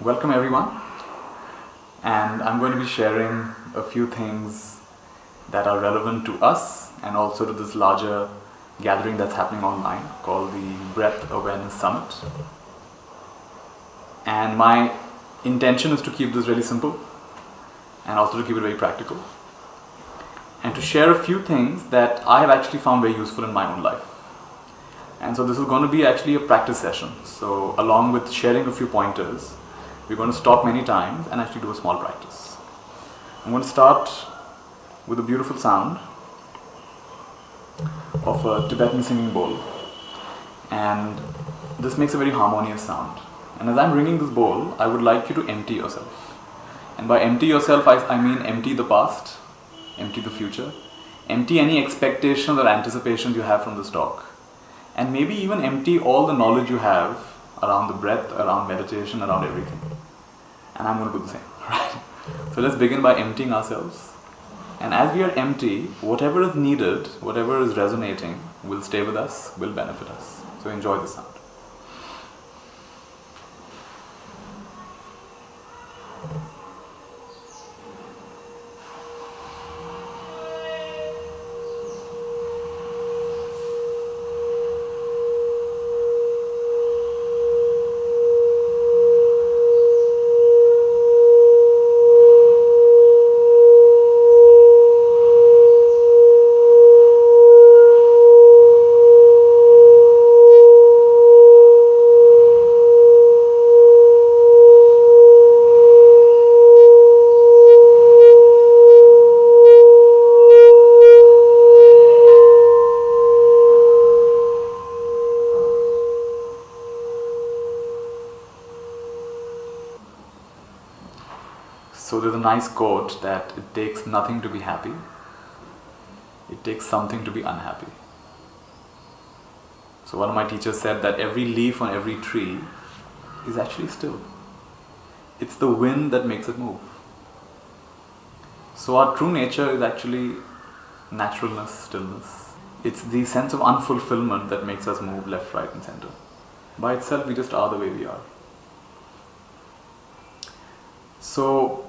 Welcome everyone, and I'm going to be sharing a few things that are relevant to us and also to this larger gathering that's happening online called the Breath Awareness Summit. And my intention is to keep this really simple and also to keep it very practical and to share a few things that I have actually found very useful in my own life. And so this is going to be actually a practice session. So along with sharing a few pointers, we're going to stop many times and actually do a small practice. I'm going to start with a beautiful sound of a Tibetan singing bowl. And this makes a very harmonious sound. And as I'm ringing this bowl, I would like you to empty yourself. And by empty yourself, I mean empty the past, empty the future, empty any expectations or anticipations you have from this talk. And maybe even empty all the knowledge you have around the breath, around meditation, around everything. And I'm going to do the same, right? So let's begin by emptying ourselves. And as we are empty, whatever is needed, whatever is resonating, will stay with us, will benefit us. So enjoy the sound. So there's a nice quote that it takes nothing to be happy, it takes something to be unhappy. So one of my teachers said that every leaf on every tree is actually still. It's the wind that makes it move. So our true nature is actually naturalness, stillness. It's the sense of unfulfillment that makes us move left, right and center. By itself, we just are the way we are. So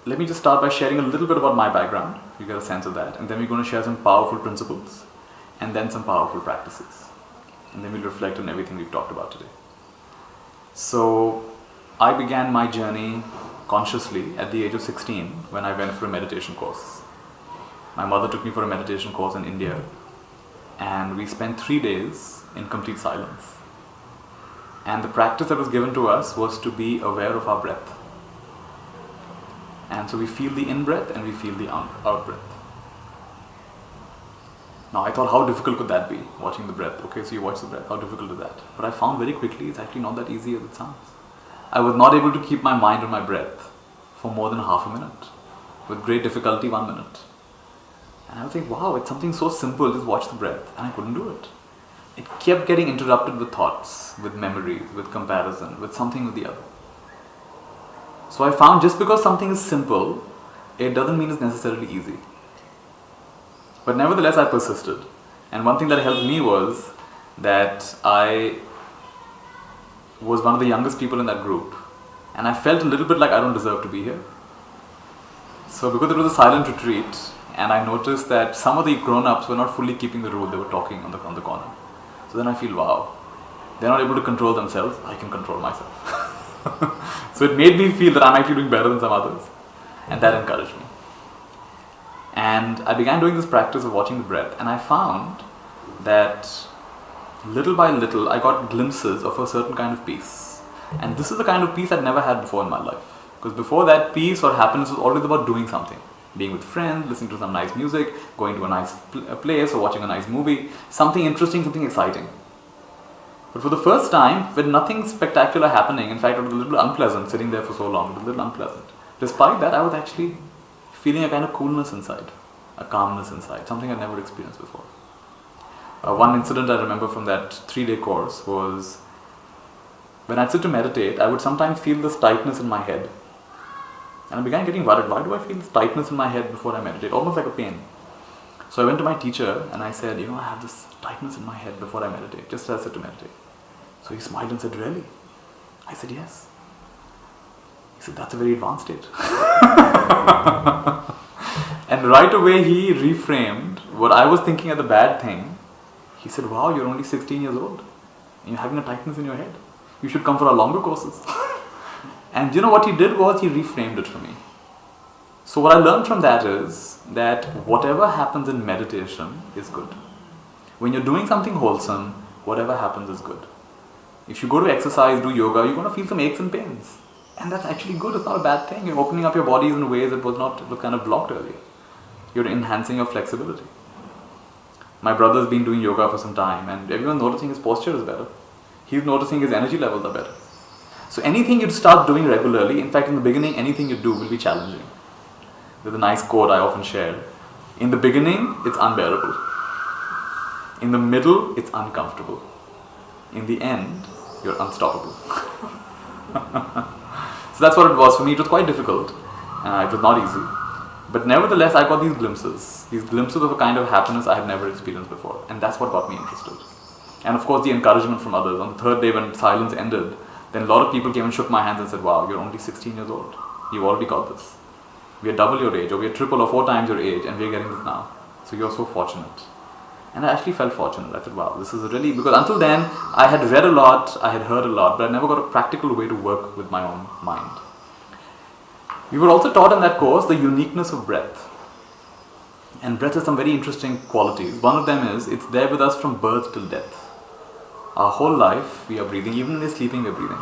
let me just start by sharing a little bit about my background. You get a sense of that. And then we're going to share some powerful principles and then some powerful practices. And then we'll reflect on everything we've talked about today. So I began my journey consciously at the age of 16 when I went for a meditation course. My mother took me for a meditation course in India and we spent 3 days in complete silence. And the practice that was given to us was to be aware of our breath. And so we feel the in-breath and we feel the out-breath. Now I thought, how difficult could that be, watching the breath? Okay, so you watch the breath, how difficult is that? But I found very quickly it's actually not that easy as it sounds. I was not able to keep my mind on my breath for more than half a minute. With great difficulty, 1 minute. And I would think, wow, it's something so simple, just watch the breath. And I couldn't do it. It kept getting interrupted with thoughts, with memories, with comparison, with something with the other. So I found just because something is simple, it doesn't mean it's necessarily easy. But nevertheless, I persisted. And one thing that helped me was that I was one of the youngest people in that group. And I felt a little bit like I don't deserve to be here. So because it was a silent retreat, and I noticed that some of the grown-ups were not fully keeping the rule, they were talking on the corner. So then I feel, wow, they're not able to control themselves, I can control myself. So it made me feel that I'm actually doing better than some others, and that encouraged me. And I began doing this practice of watching the breath, and I found that little by little I got glimpses of a certain kind of peace. And this is the kind of peace I'd never had before in my life. Because before that, peace or happiness was always about doing something. Being with friends, listening to some nice music, going to a nice place or watching a nice movie, something interesting, something exciting. But for the first time, with nothing spectacular happening, in fact it was a little unpleasant sitting there for so long, it was a little unpleasant. Despite that, I was actually feeling a kind of coolness inside, a calmness inside, something I'd never experienced before. One incident I remember from that 3-day course was when I'd sit to meditate, I would sometimes feel this tightness in my head. And I began getting worried, why do I feel this tightness in my head before I meditate, almost like a pain. So I went to my teacher and I said, I have this tightness in my head before I meditate, just as I sit to meditate. So he smiled and said, really? I said, yes. said, that's a very advanced state. And right away he reframed what I was thinking as a bad thing. He said, wow, you're only 16 years old. And you're having a tightness in your head. You should come for our longer courses. And you know what he did was he reframed it for me. So what I learned from that is that whatever happens in meditation is good. When you're doing something wholesome, whatever happens is good. If you go to exercise, do yoga, you're going to feel some aches and pains. And that's actually good, it's not a bad thing. You're opening up your bodies in ways that was kind of blocked earlier. You're enhancing your flexibility. My brother's been doing yoga for some time and everyone's noticing his posture is better. He's noticing his energy levels are better. So anything you start doing regularly, in fact in the beginning anything you do will be challenging. There's a nice quote I often share. In the beginning, it's unbearable. In the middle, it's uncomfortable. In the end, you're unstoppable. So that's what it was for me. It was quite difficult. It was not easy. But nevertheless, I got these glimpses of a kind of happiness I had never experienced before. And that's what got me interested. And of course, the encouragement from others. On the third day when silence ended, then a lot of people came and shook my hands and said, wow, you're only 16 years old. You've already got this. We are double your age, or we are triple or 4 times your age, and we are getting this now. So you're so fortunate. And I actually felt fortunate. I said, wow, this is really, because until then, I had read a lot, I had heard a lot, but I never got a practical way to work with my own mind. We were also taught in that course the uniqueness of breath. And breath has some very interesting qualities. One of them is, it's there with us from birth till death. Our whole life, we are breathing. Even when we're sleeping, we're breathing.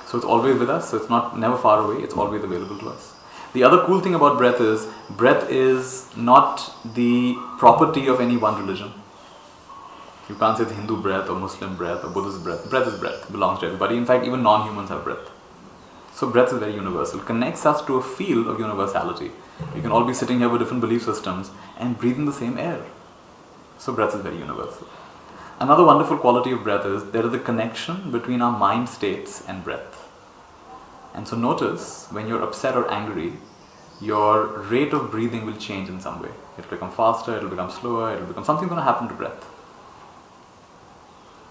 So it's always with us, so it's never far away, it's always available to us. The other cool thing about breath is not the property of any one religion. You can't say it's Hindu breath or Muslim breath or Buddhist breath. Breath is breath, it belongs to everybody. In fact, even non-humans have breath. So breath is very universal. It connects us to a field of universality. We can all be sitting here with different belief systems and breathing the same air. So breath is very universal. Another wonderful quality of breath is there is a connection between our mind states and breath. And so notice, when you're upset or angry, your rate of breathing will change in some way. It will become faster, it will become slower, it will become something going to happen to breath.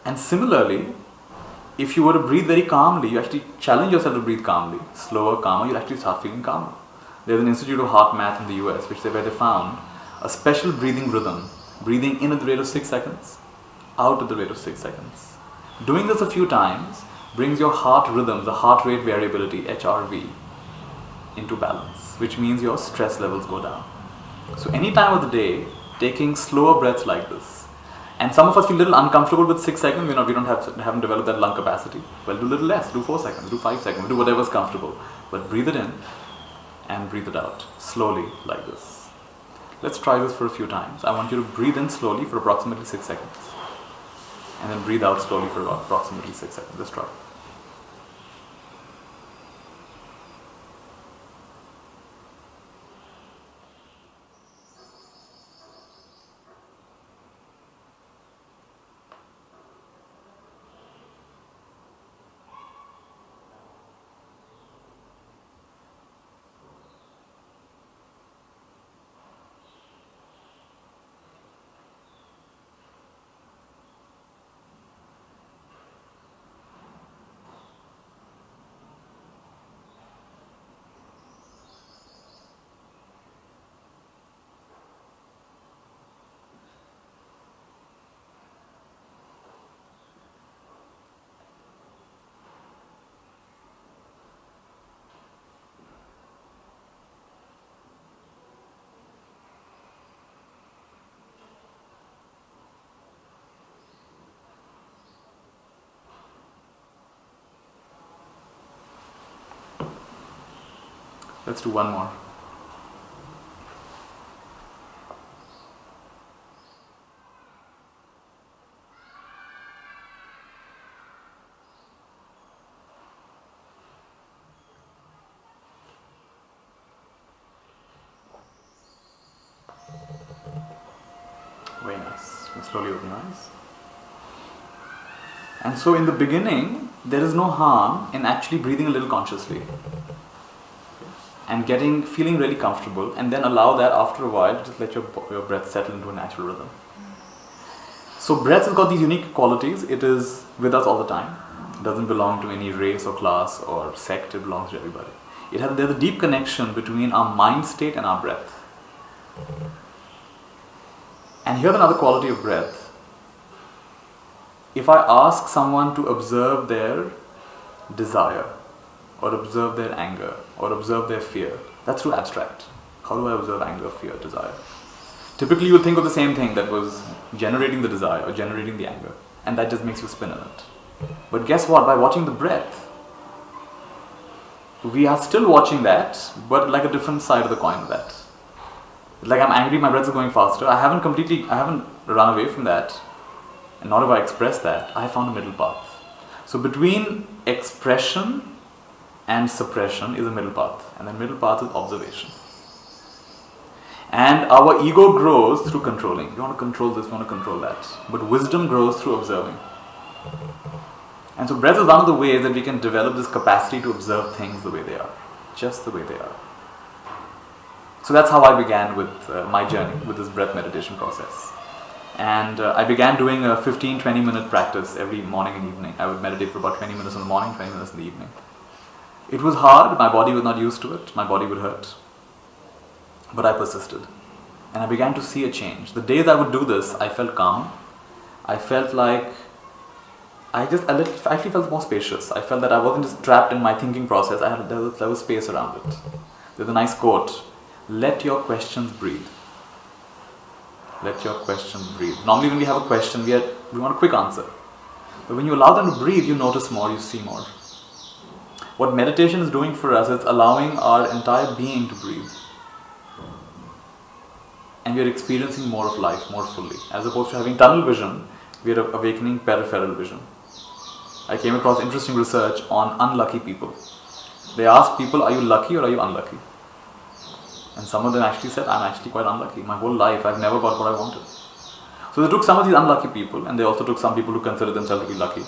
And similarly, if you were to breathe very calmly, you actually challenge yourself to breathe calmly, slower, calmer, you'll actually start feeling calmer. There's an Institute of Heart Math in the US where they found a special breathing rhythm, breathing in at the rate of 6 seconds, out at the rate of 6 seconds. Doing this a few times brings your heart rhythm, the heart rate variability, HRV, into balance, which means your stress levels go down. So any time of the day, taking slower breaths like this, and some of us feel a little uncomfortable with 6 seconds, we haven't developed that lung capacity. Well, do a little less, do 4 seconds, do 5 seconds, do whatever's comfortable. But breathe it in and breathe it out, slowly like this. Let's try this for a few times. I want you to breathe in slowly for approximately 6 seconds. And then breathe out slowly for approximately 6 seconds. Let's try. Let's do one more. Very nice. And slowly open your eyes. And so in the beginning, there is no harm in actually breathing a little consciously. And feeling really comfortable, and then allow that after a while to just let your breath settle into a natural rhythm. So breath has got these unique qualities. It is with us all the time. doesn't belong to any race or class or sect, it belongs to everybody. There's a deep connection between our mind state and our breath. And here's another quality of breath. If I ask someone to observe their desire, or observe their anger, or observe their fear, that's too abstract. How do I observe anger, fear, desire? Typically you would think of the same thing that was generating the desire or generating the anger, and that just makes you spin in it. But guess what? By watching the breath, we are still watching that, but like a different side of the coin of that. Like I'm angry, my breath is going faster. I haven't run away from that, and nor have I expressed that. I found a middle path. So between expression and suppression is a middle path, and the middle path is observation. And our ego grows through controlling. You want to control this, you want to control that. But wisdom grows through observing. And so breath is one of the ways that we can develop this capacity to observe things the way they are. Just the way they are. So that's how I began with my journey with this breath meditation process. And I began doing a 15-20 minute practice every morning and evening. I would meditate for about 20 minutes in the morning, 20 minutes in the evening. It was hard, my body was not used to it, my body would hurt. But I persisted. And I began to see a change. The days I would do this, I felt calm. I felt like I actually felt more spacious. I felt that I wasn't just trapped in my thinking process. There was space around it. There's a nice quote: "Let your questions breathe." Let your questions breathe. Normally when we have a question, we want a quick answer. But when you allow them to breathe, you notice more, you see more. What meditation is doing for us is allowing our entire being to breathe. And we are experiencing more of life, more fully. As opposed to having tunnel vision, we are awakening peripheral vision. I came across interesting research on unlucky people. They asked people, are you lucky or are you unlucky? And some of them actually said, I'm actually quite unlucky. My whole life, I've never got what I wanted. So they took some of these unlucky people, and they also took some people who consider themselves to be lucky.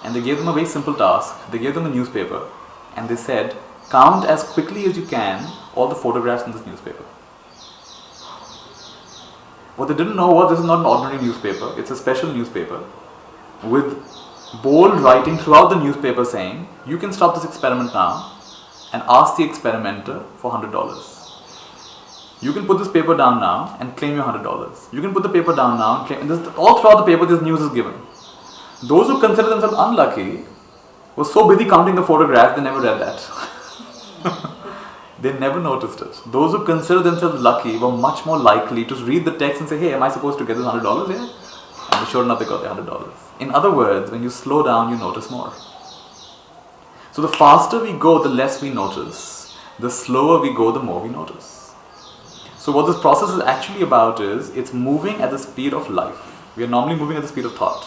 And they gave them a very simple task. They gave them a newspaper, and they said, count as quickly as you can all the photographs in this newspaper. What they didn't know was this is not an ordinary newspaper, it's a special newspaper with bold writing throughout the newspaper saying, you can stop this experiment now and ask the experimenter for $100. You can put this paper down now and claim your $100. You can put the paper down now and claim, and this, all throughout the paper this news is given. Those who consider themselves unlucky were so busy counting the photographs, they never read that. They never noticed it. Those who consider themselves lucky were much more likely to read the text and say, hey, am I supposed to get this $100 here? And sure enough, they got the $100. In other words, when you slow down, you notice more. So the faster we go, the less we notice. The slower we go, the more we notice. So what this process is actually about is, it's moving at the speed of life. We are normally moving at the speed of thought.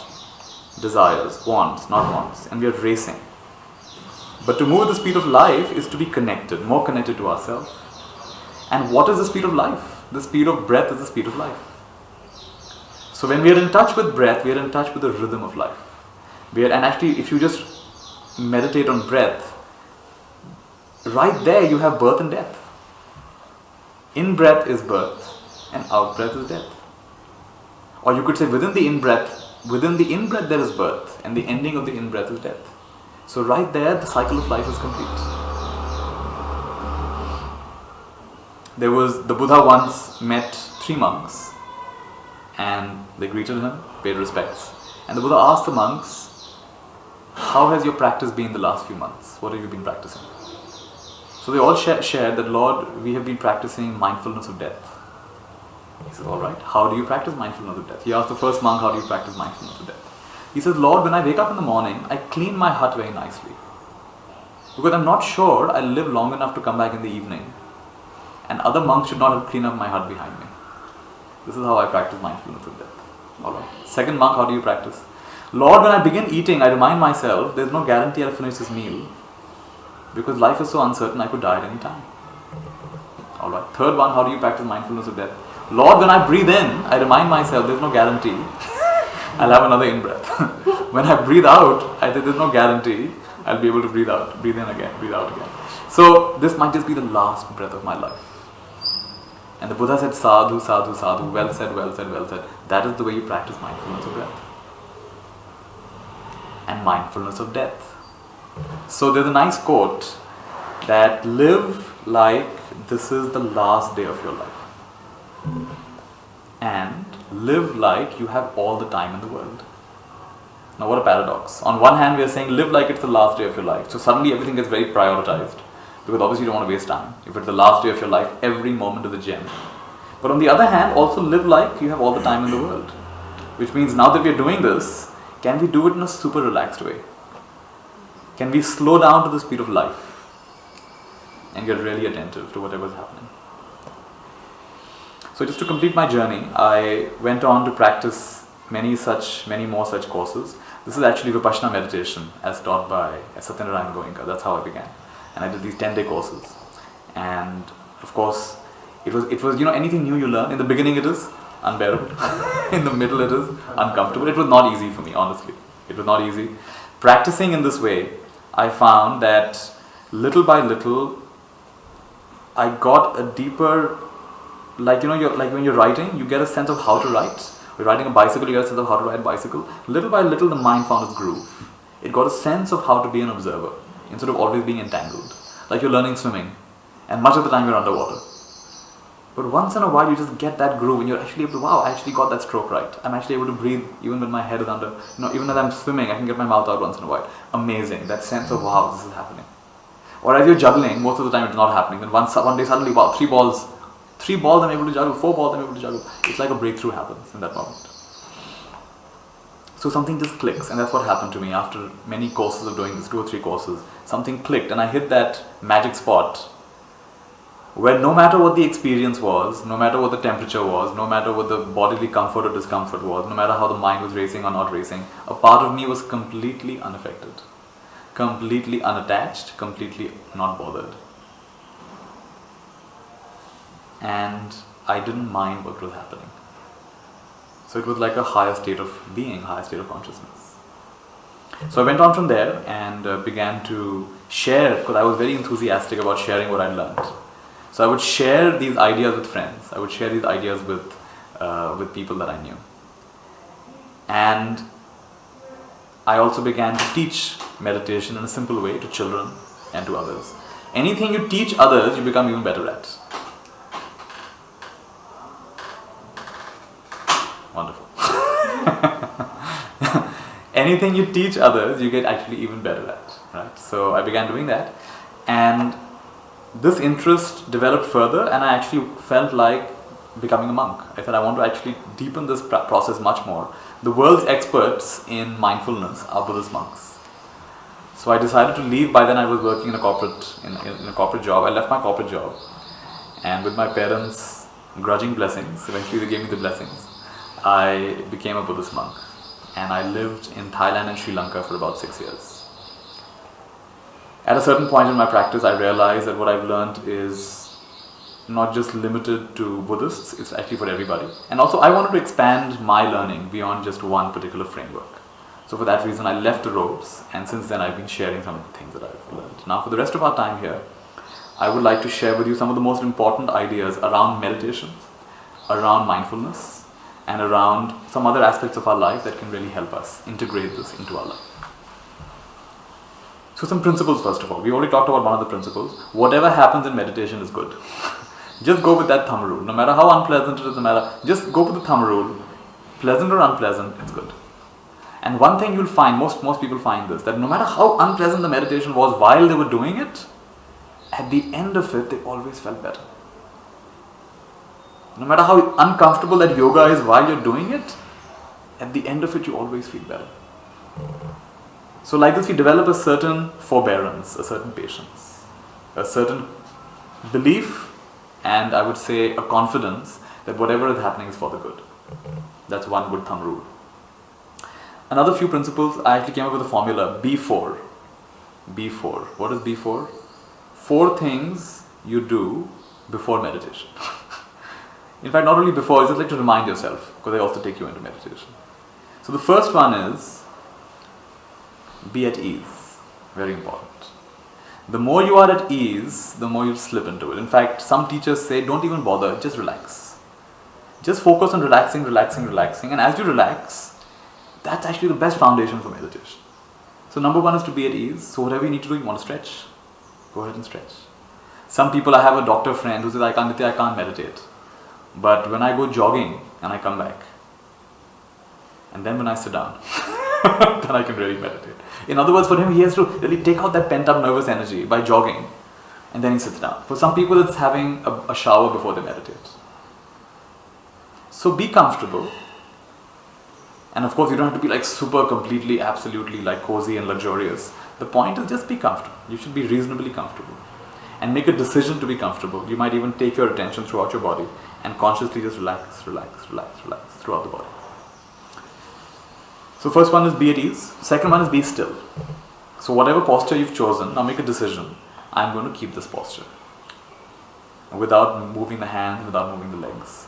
Desires, wants, not wants. And we are racing. But to move at the speed of life is to be connected, more connected to ourselves. And what is the speed of life? The speed of breath is the speed of life. So when we are in touch with breath, we are in touch with the rhythm of life. And actually, if you just meditate on breath, right there you have birth and death. In breath is birth, and out breath is death. Or you could say within the in-breath there is birth, and the ending of the in-breath is death. So right there, the cycle of life is complete. The Buddha once met 3 monks, and they greeted him, paid respects. And the Buddha asked the monks, how has your practice been the last few months? What have you been practicing? So they all shared that, Lord, we have been practicing mindfulness of death. He says, all right, how do you practice mindfulness of death? He asked the first monk, how do you practice mindfulness of death? He says, Lord, when I wake up in the morning, I clean my hut very nicely. Because I'm not sure I'll live long enough to come back in the evening. And other monks should not have cleaned up my hut behind me. This is how I practice mindfulness of death. Alright. Second monk, how do you practice? Lord, when I begin eating, I remind myself, there's no guarantee I'll finish this meal. Because life is so uncertain, I could die at any time. Alright. Third one, how do you practice mindfulness of death? Lord, when I breathe in, I remind myself, there's no guarantee I'll have another in-breath. When I breathe out, there's no guarantee I'll be able to breathe out, breathe in again, breathe out again. So this might just be the last breath of my life. And the Buddha said, sadhu, sadhu, sadhu, well said, well said, well said. That is the way you practice mindfulness of breath. and mindfulness of death. So there's a nice quote that live like this is the last day of your life, and live like you have all the time in the world. Now what a paradox. On one hand we are saying live like it's the last day of your life, so suddenly everything gets very prioritized, because obviously you don't want to waste time. If it's the last day of your life, every moment is a gem. But on the other hand, also live like you have all the time in the world, which means now that we are doing this, can we do it in a super relaxed way? Can we slow down to the speed of life and get really attentive to whatever is happening? So just to complete my journey, I went on to practice many more such courses. This is actually Vipassana meditation as taught by Satyanarayana Goenka. That's how I began. And I did these 10-day courses. And of course, it was anything new you learn. In the beginning it is unbearable. In the middle it is uncomfortable. It was not easy for me, honestly. It was not easy. Practicing in this way, I found that little by little, I got a deeper, like when you're writing, you get a sense of how to write. You're riding a bicycle, you get a sense of how to ride a bicycle. Little by little, the mind found its groove. It got a sense of how to be an observer, instead of always being entangled. Like you're learning swimming, and much of the time you're underwater. But once in a while, you just get that groove, and you're actually able to, wow, I actually got that stroke right. I'm actually able to breathe even when my head is under, even as I'm swimming, I can get my mouth out once in a while. Amazing, that sense of, wow, this is happening. Or as you're juggling, most of the time it's not happening. Then one day suddenly, wow, 3 balls I'm able to juggle, 4 balls I'm able to juggle. It's like a breakthrough happens in that moment. So something just clicks, and that's what happened to me after many courses of doing this, 2 or 3 courses. Something clicked, and I hit that magic spot where no matter what the experience was, no matter what the temperature was, no matter what the bodily comfort or discomfort was, no matter how the mind was racing or not racing, a part of me was completely unaffected, completely unattached, completely not bothered. And I didn't mind what was happening. So it was like a higher state of being, higher state of consciousness. So I went on from there and began to share, because I was very enthusiastic about sharing what I learned. So I would share these ideas with friends. I would share these ideas with people that I knew. And I also began to teach meditation in a simple way to children and to others. Anything you teach others, you become even better at. Wonderful. Anything you teach others, you get actually even better at. Right? So I began doing that. And this interest developed further, and I actually felt like becoming a monk. I said I want to actually deepen this process much more. The world's experts in mindfulness are Buddhist monks. So I decided to leave. By then I was working in a corporate job. I left my corporate job, and with my parents' grudging blessings, eventually they gave me the blessings, I became a Buddhist monk. And I lived in Thailand and Sri Lanka for about 6 years. At a certain point in my practice, I realized that what I've learned is not just limited to Buddhists, it's actually for everybody. And also I wanted to expand my learning beyond just one particular framework. So for that reason, I left the robes, and since then I've been sharing some of the things that I've learned. Now for the rest of our time here, I would like to share with you some of the most important ideas around meditation, around mindfulness, and around some other aspects of our life that can really help us integrate this into our life. So some principles first of all. We already talked about one of the principles. Whatever happens in meditation is good. Just go with that thumb rule. No matter how unpleasant it is, just go with the thumb rule. Pleasant or unpleasant, it's good. And one thing you'll find, most people find this, that no matter how unpleasant the meditation was while they were doing it, at the end of it, they always felt better. No matter how uncomfortable that yoga is while you're doing it, at the end of it, you always feel better. So like this, we develop a certain forbearance, a certain patience, a certain belief, and I would say a confidence that whatever is happening is for the good. That's one good thumb rule. Another few principles, I actually came up with a formula, B4. B4. What is B4? 4 things you do before meditation. In fact, not only before, it's just like to remind yourself, because they also take you into meditation. So the first one is, be at ease. Very important. The more you are at ease, the more you slip into it. In fact, some teachers say, don't even bother, just relax. Just focus on relaxing, and as you relax, that's actually the best foundation for meditation. So number one is to be at ease. So whatever you need to do, you want to stretch, go ahead and stretch. Some people, I have a doctor friend who says, Nithya, I can't meditate. But when I go jogging and I come back, and then when I sit down, then I can really meditate. In other words, for him, he has to really take out that pent up nervous energy by jogging, and then he sits down. For some people, it's having a shower before they meditate. So be comfortable. And of course, you don't have to be like super, completely, absolutely like cozy and luxurious. The point is just be comfortable. You should be reasonably comfortable. And make a decision to be comfortable. You might even take your attention throughout your body and consciously just relax, relax, relax, relax throughout the body. So first one is be at ease. Second one is be still. So whatever posture you've chosen, now make a decision. I'm going to keep this posture. Without moving the hands, without moving the legs.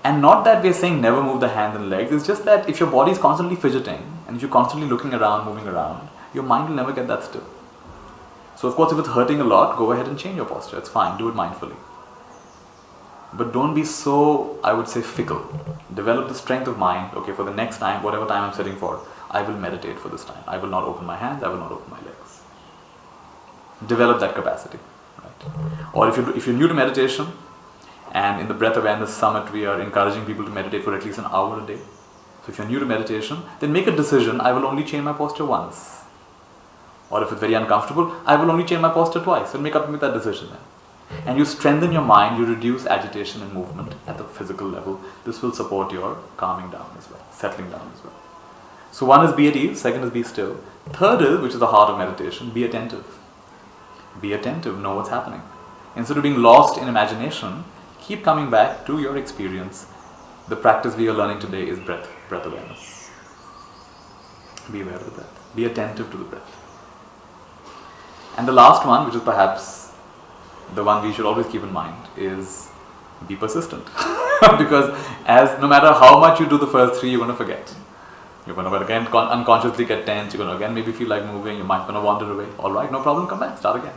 And not that we're saying never move the hands and legs. It's just that if your body is constantly fidgeting, and if you're constantly looking around, moving around, your mind will never get that still. So of course, if it's hurting a lot, go ahead and change your posture. It's fine. Do it mindfully. But don't be so, I would say, fickle. Develop the strength of mind. Okay, for the next time, whatever time I'm sitting for, I will meditate for this time. I will not open my hands. I will not open my legs. Develop that capacity. Right? Or if you're new to meditation, and in the Breath Awareness Summit, we are encouraging people to meditate for at least an hour a day. So if you're new to meditation, then make a decision. I will only change my posture once. Or if it's very uncomfortable, I will only change my posture twice. So make up with that decision then. And you strengthen your mind, you reduce agitation and movement at the physical level. This will support your calming down as well, settling down as well. So one is be at ease, second is be still. Third is, which is the heart of meditation, be attentive. Be attentive, know what's happening. Instead of being lost in imagination, keep coming back to your experience. The practice we are learning today is breath awareness. Be aware of the breath. Be attentive to the breath. And the last one, which is perhaps the one we should always keep in mind, is be persistent. Because no matter how much you do the first three, you're going to forget. You're going to again unconsciously get tense, you're going to again maybe feel like moving, you might going to wander away. Alright, no problem, come back, start again.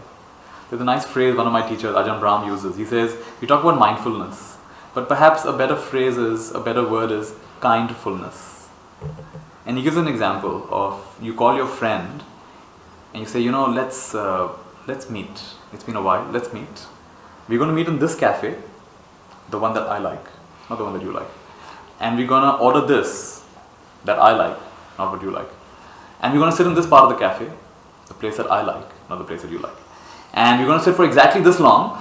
There's a nice phrase one of my teachers, Ajahn Brahm, uses. He says, we talk about mindfulness, but perhaps a better word is kindfulness. And he gives an example of, you call your friend, and you say, let's meet. It's been a while, let's meet. We're going to meet in this cafe, the one that I like, not the one that you like. And we're going to order this, that I like, not what you like. And we're going to sit in this part of the cafe, the place that I like, not the place that you like. And we're going to sit for exactly this long.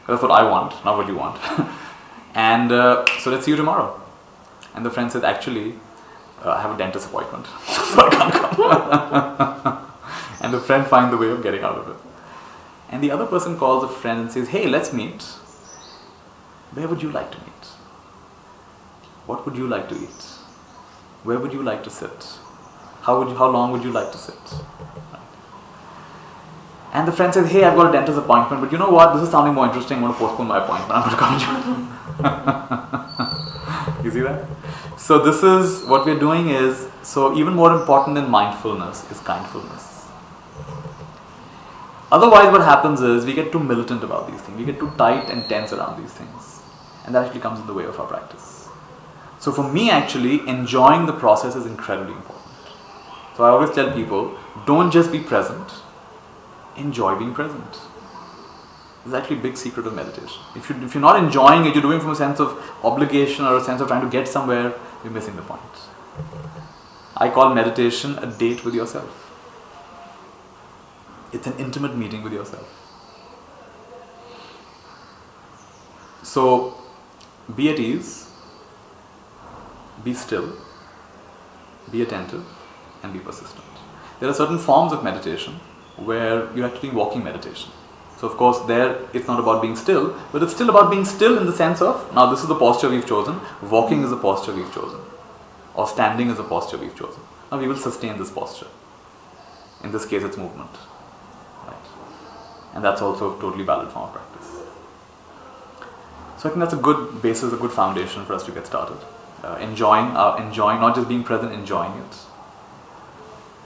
That's what I want, not what you want. And so let's see you tomorrow. And the friend says, actually, I have a dentist appointment, so I can't come. And the friend finds a way of getting out of it. And the other person calls a friend and says, hey, let's meet. Where would you like to meet? What would you like to eat? Where would you like to sit? How long would you like to sit? Right. And the friend says, hey, I've got a dentist appointment, but you know what? This is sounding more interesting. I'm going to postpone my appointment. I'm going to come. You see that? So this is, what we're doing is, so even more important than mindfulness is kindfulness. Otherwise what happens is we get too militant about these things. We get too tight and tense around these things. And that actually comes in the way of our practice. So for me actually, enjoying the process is incredibly important. So I always tell people, don't just be present, enjoy being present. It's actually a big secret of meditation. If you're not enjoying it, you're doing it from a sense of obligation or a sense of trying to get somewhere, you're missing the point. I call meditation a date with yourself. It's an intimate meeting with yourself. So, be at ease, be still, be attentive, and be persistent. There are certain forms of meditation where you're actually walking meditation. So of course there it's not about being still, but it's still about being still in the sense of, now this is the posture we've chosen, walking is the posture we've chosen, or standing is the posture we've chosen. Now we will sustain this posture. In this case it's movement. Right? And that's also a totally valid form of practice. So I think that's a good basis, a good foundation for us to get started. Enjoying, not just being present, enjoying it.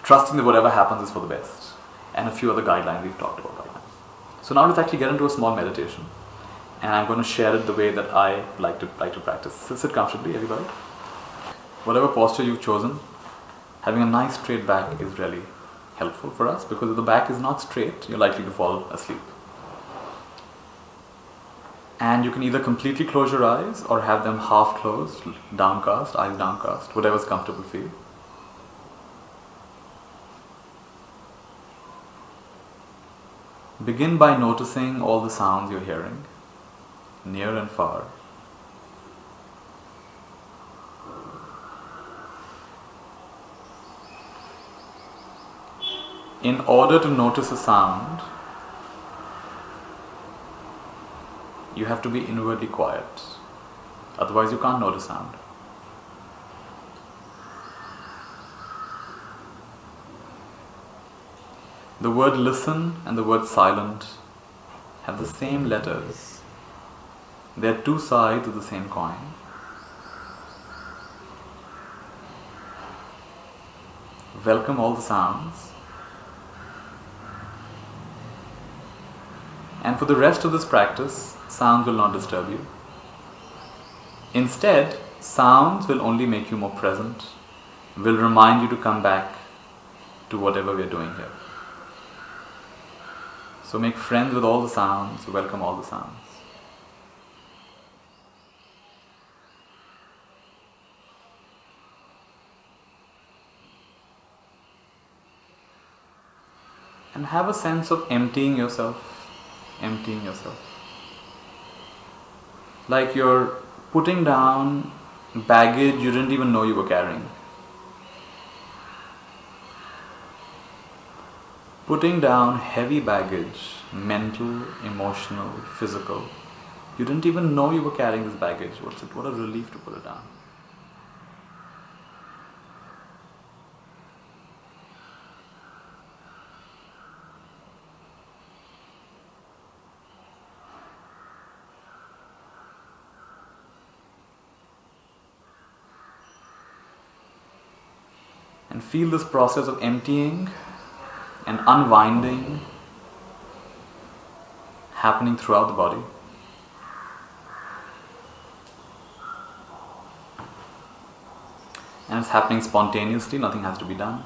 Trusting that whatever happens is for the best. And a few other guidelines we've talked about right now. So now let's actually get into a small meditation. And I'm going to share it the way that I like to practice. So sit comfortably, everybody. Whatever posture you've chosen, Having a nice straight back is really helpful for us, because if the back is not straight, you're likely to fall asleep. And you can either completely close your eyes or have them half closed, downcast, eyes downcast, whatever's comfortable for you. Begin by noticing all the sounds you're hearing, near and far. In order to notice a sound, you have to be inwardly quiet. Otherwise, you can't notice sound. The word listen and the word silent have the same letters. They're two sides of the same coin. Welcome all the sounds. And for the rest of this practice, sounds will not disturb you. Instead, sounds will only make you more present, will remind you to come back to whatever we're doing here. So make friends with all the sounds, welcome all the sounds. And have a sense of emptying yourself. Like you're putting down baggage you didn't even know you were carrying. Putting down heavy baggage, mental, emotional, physical. You didn't even know you were carrying this baggage. What a relief to put it down. And feel this process of emptying and unwinding happening throughout the body. And it's happening spontaneously, nothing has to be done.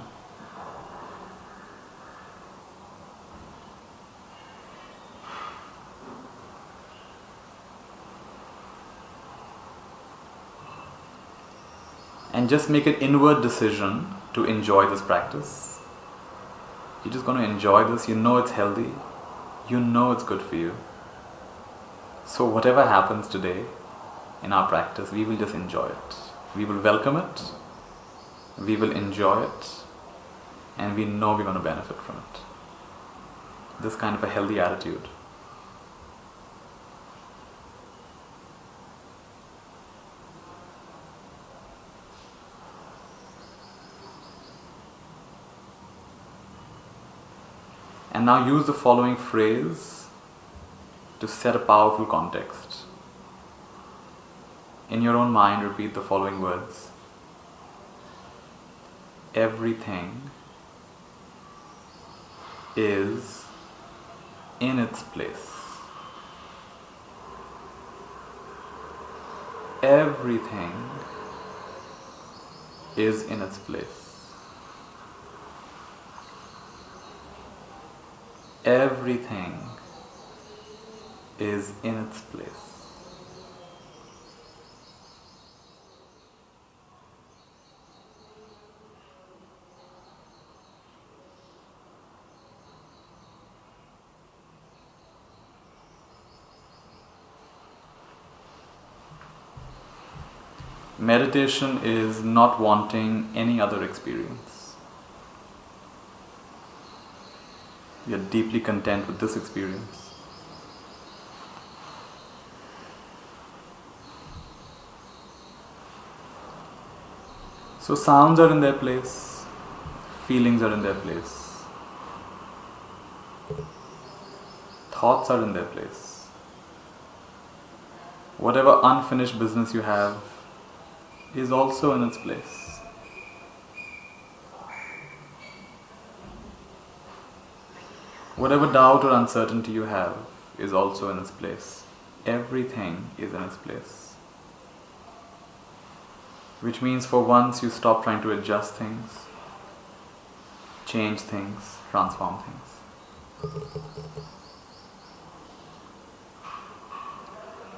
And just make an inward decision to enjoy this practice. You're just going to enjoy this. You know it's healthy. You know it's good for you. So whatever happens today in our practice, we will just enjoy it. We will welcome it. We will enjoy it. And we know we're going to benefit from it. This kind of a healthy attitude. And now use the following phrase to set a powerful context. In your own mind, repeat the following words. Everything is in its place. Everything is in its place. Everything is in its place. Meditation is not wanting any other experience. We are deeply content with this experience. So sounds are in their place, feelings are in their place, thoughts are in their place. Whatever unfinished business you have is also in its place. Whatever doubt or uncertainty you have is also in its place. Everything is in its place. Which means for once you stop trying to adjust things. change things, transform things.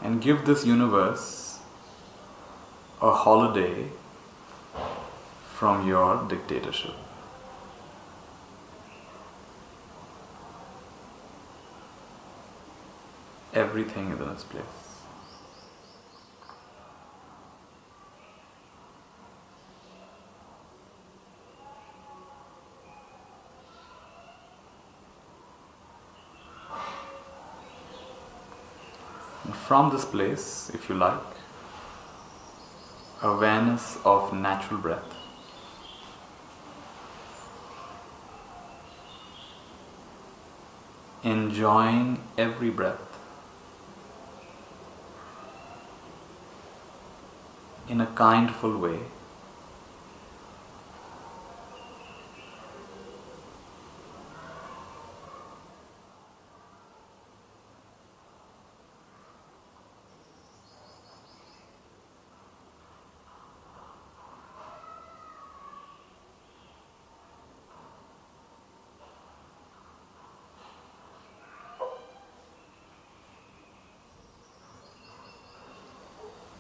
And give this universe a holiday from your dictatorship. Everything is in its place. And from this place, if you like, awareness of natural breath. Enjoying every breath in a kindful way.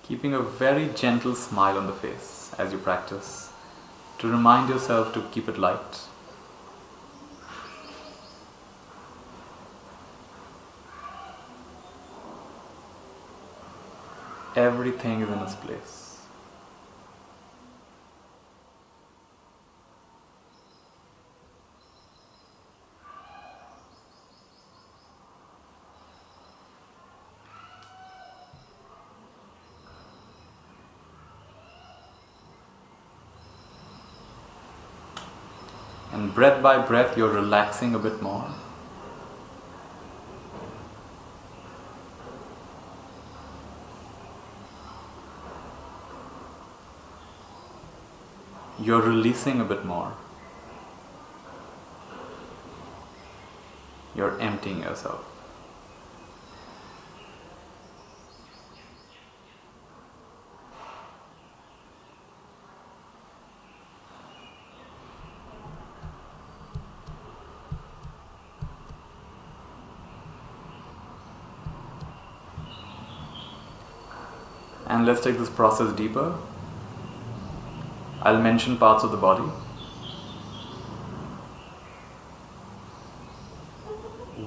Keeping a very gentle smile on the face as you practice, to remind yourself to keep it light. Everything is in its place. And breath by breath, you're relaxing a bit more. You're releasing a bit more. You're emptying yourself. And let's take this process deeper. I'll mention parts of the body.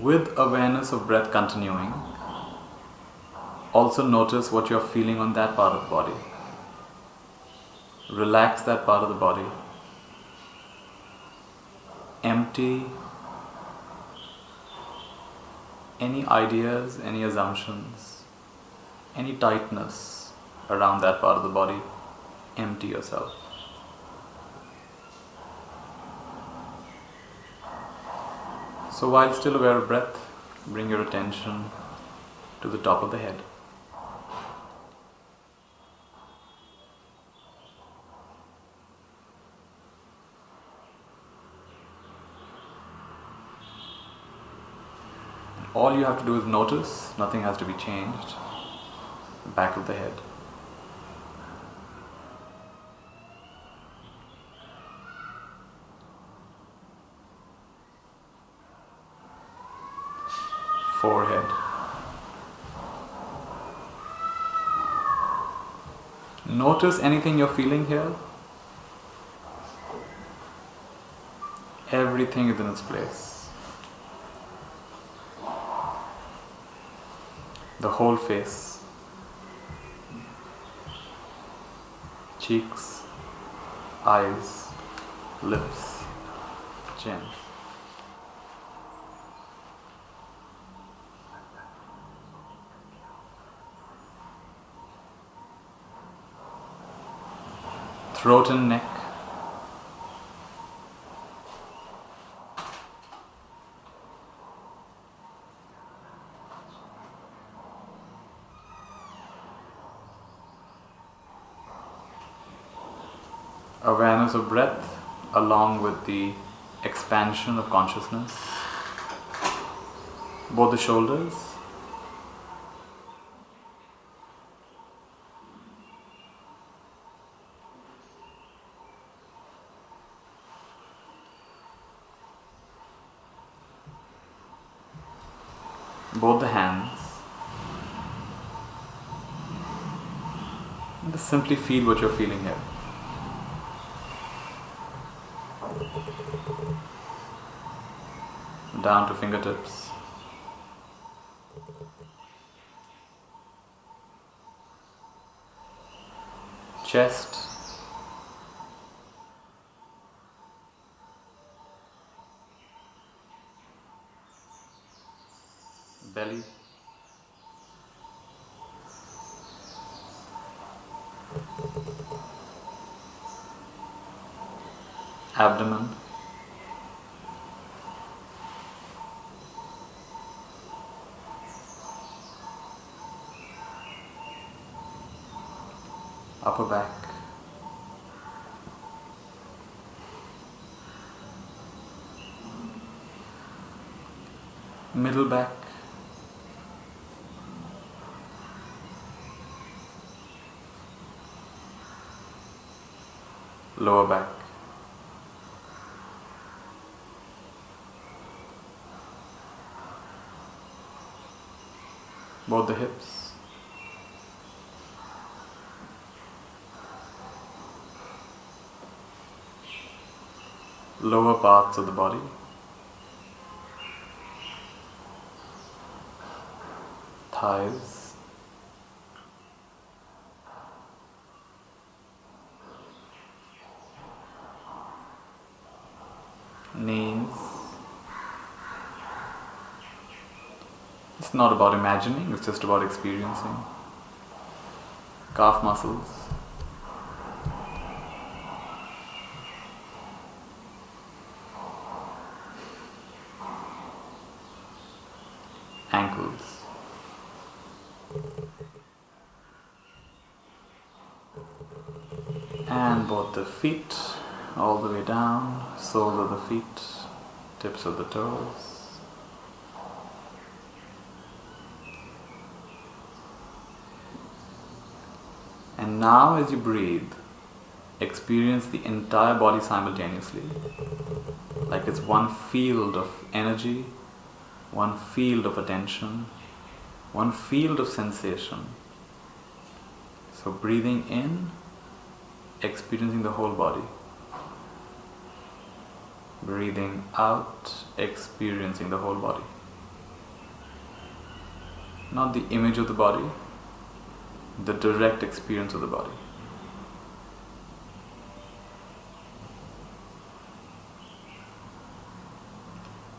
With awareness of breath continuing, also notice what you're feeling on that part of the body. Relax that part of the body. Empty any ideas, any assumptions, any tightness around that part of the body. Empty yourself. So while still aware of breath, bring your attention to the top of the head. All you have to do is notice, nothing has to be changed. Back of the head. Forehead. Notice anything you're feeling here. Everything is in its place. The whole face. Cheeks, eyes, lips, chin. Throat and neck. Awareness of breath along with the expansion of consciousness. Both the shoulders. both the hands. And just simply feel what you're feeling here. Down to fingertips. Chest. Belly. Abdomen. Upper back. Middle back. Lower back. Both the hips. Lower parts of the body. Thighs. Knees. It's not about imagining, it's just about experiencing. Calf muscles. Ankles. And both the feet, all the way down, soles of the feet, tips of the toes. And now as you breathe, experience the entire body simultaneously, like it's one field of energy, one field of attention, one field of sensation. So breathing in, experiencing the whole body. Breathing out, experiencing the whole body. Not the image of the body, the direct experience of the body.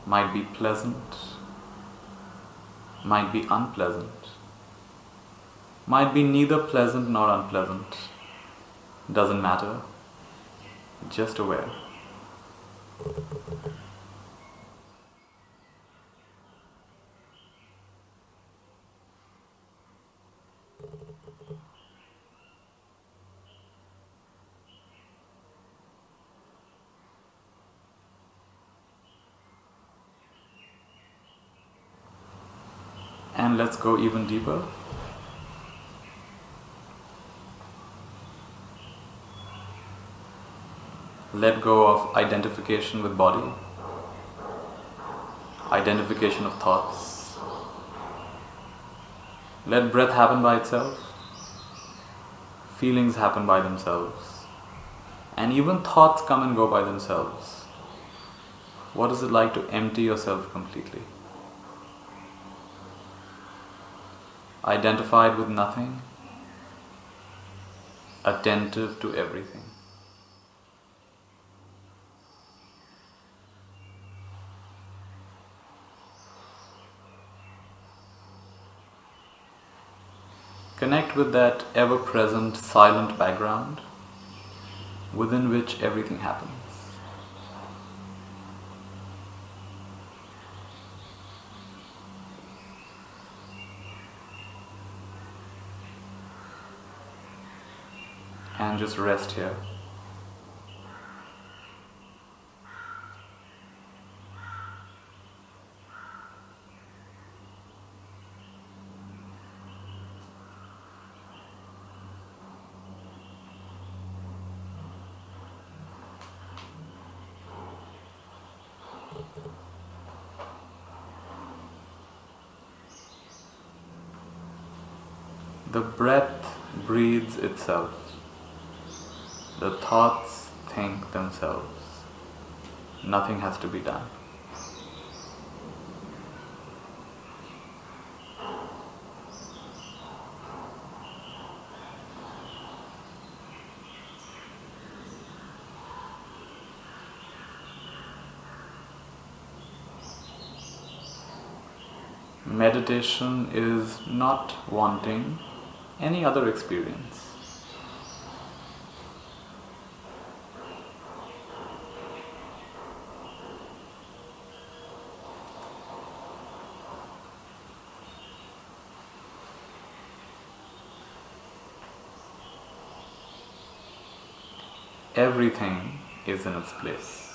Might be pleasant, might be unpleasant, might be neither pleasant nor unpleasant. Doesn't matter, just aware. And let's go even deeper. Let go of identification with body, identification of thoughts. Let breath happen by itself, feelings happen by themselves, and even thoughts come and go by themselves. What is it like to empty yourself completely? Identified with nothing, attentive to everything. Connect with that ever-present silent background within which everything happens. And just rest here. The breath breathes itself. The thoughts think themselves. Nothing has to be done. Meditation is not wanting any other experience. Everything is in its place.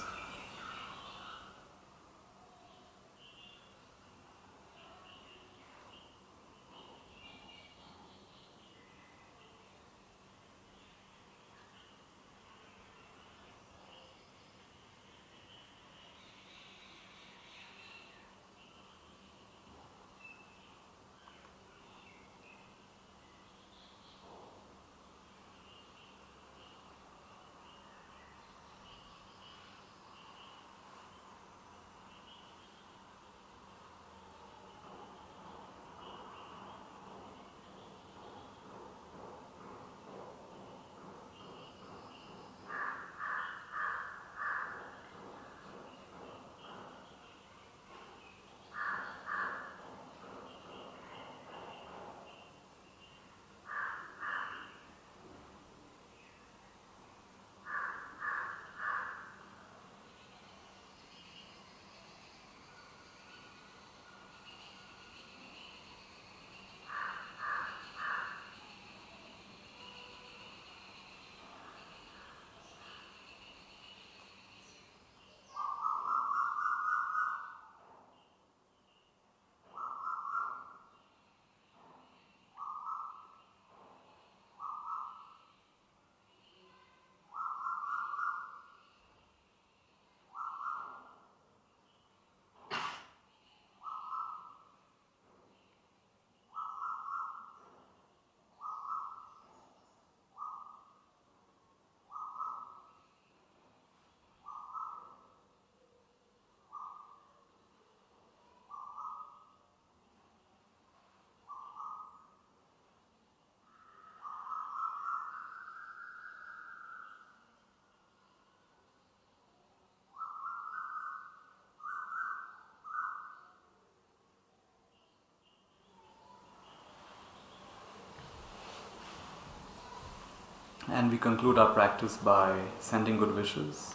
And we conclude our practice by sending good wishes.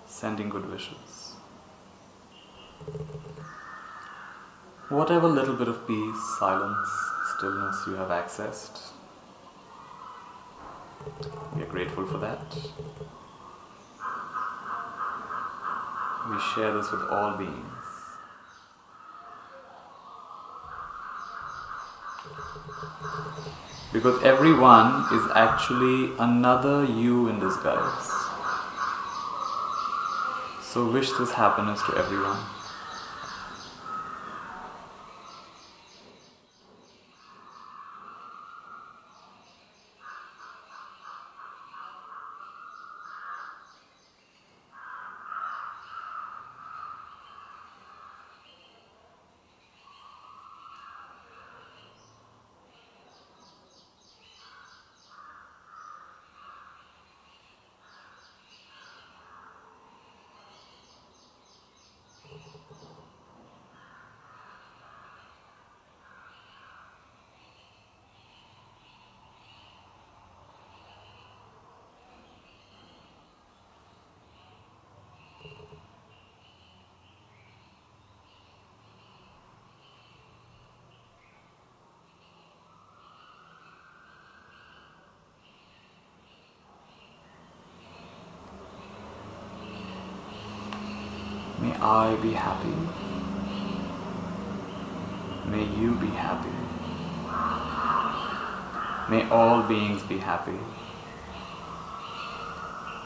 Sending good wishes. Whatever little bit of peace, silence, stillness you have accessed, we are grateful for that. We share this with all beings. Because everyone is actually another you in disguise. So wish this happiness to everyone. May I be happy. May you be happy. May all beings be happy.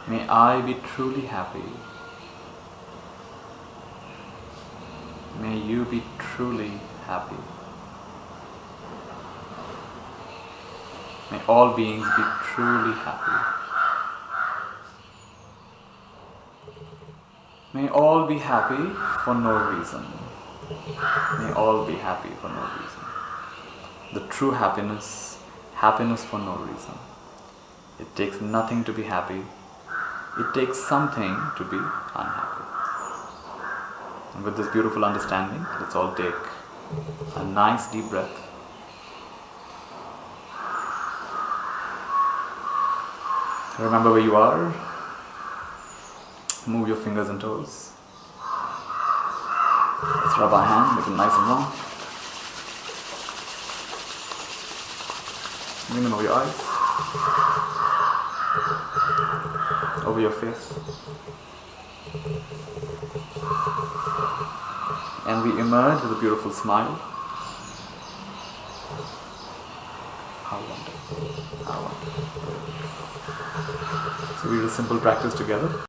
May I be truly happy. May you be truly happy. May all beings be truly happy. May all be happy for no reason. May all be happy for no reason. The true happiness, happiness for no reason. It takes nothing to be happy. It takes something to be unhappy. And with this beautiful understanding, let's all take a nice deep breath. Remember where you are. Move your fingers and toes. Let's rub our hand, make it nice and warm. Bring them over your eyes, over your face. And we emerge with a beautiful smile. How wonderful. How wonderful. So we did a simple practice together.